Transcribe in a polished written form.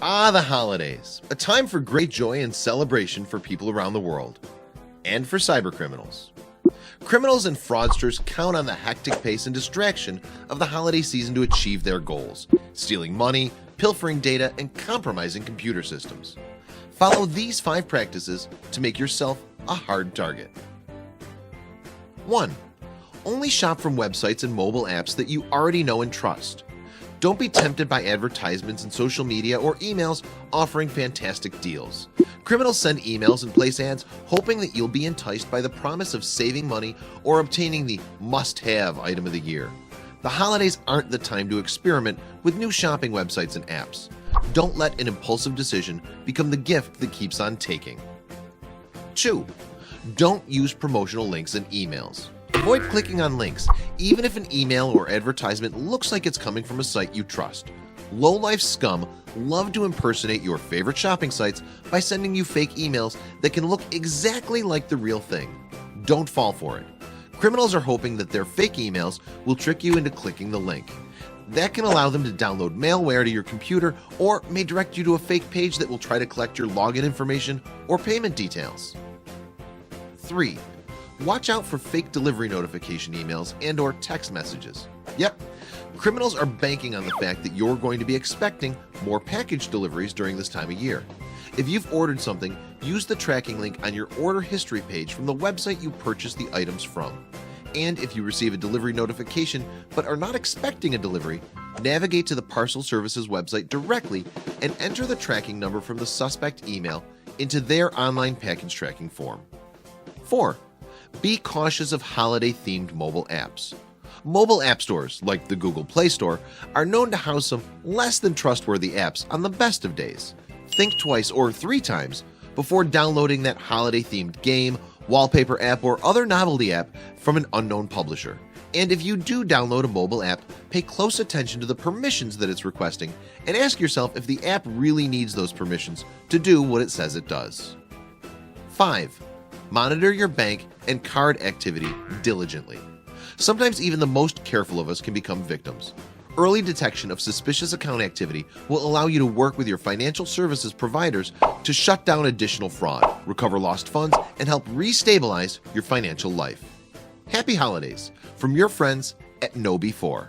The holidays, a time for great joy and celebration for people around the world, and for cybercriminals. Criminals and fraudsters count on the hectic pace and distraction of the holiday season to achieve their goals, stealing money, pilfering data, and compromising computer systems. Follow these 5 practices to make yourself a hard target. 1. Only shop from websites and mobile apps that you already know and trust. Don't be tempted by advertisements in social media or emails offering fantastic deals. Criminals send emails and place ads hoping that you'll be enticed by the promise of saving money or obtaining the must-have item of the year. The holidays aren't the time to experiment with new shopping websites and apps. Don't let an impulsive decision become the gift that keeps on taking. 2. Don't use promotional links in emails. Avoid clicking on links, even if an email or advertisement looks like it's coming from a site you trust. Low-life scum love to impersonate your favorite shopping sites by sending you fake emails that can look exactly like the real thing. Don't fall for it. Criminals are hoping that their fake emails will trick you into clicking the link. That can allow them to download malware to your computer or may direct you to a fake page that will try to collect your login information or payment details. 3. Watch out for fake delivery notification emails and or text messages. Yep, criminals are banking on the fact that you're going to be expecting more package deliveries during this time of year. If you've ordered something, use the tracking link on your order history page from the website you purchased the items from. And if you receive a delivery notification but are not expecting a delivery, navigate to the Parcel Services website directly and enter the tracking number from the suspect email into their online package tracking form. 4. Be cautious of holiday-themed mobile apps. Mobile app stores, like the Google Play Store, are known to house some less than trustworthy apps on the best of days. Think twice or 3 times before downloading that holiday-themed game, wallpaper app, or other novelty app from an unknown publisher. And if you do download a mobile app, pay close attention to the permissions that it's requesting and ask yourself if the app really needs those permissions to do what it says it does. 5. Monitor your bank and card activity diligently. Sometimes even the most careful of us can become victims. Early detection of suspicious account activity will allow you to work with your financial services providers to shut down additional fraud, recover lost funds, and help restabilize your financial life. Happy holidays from your friends at KnowBe4.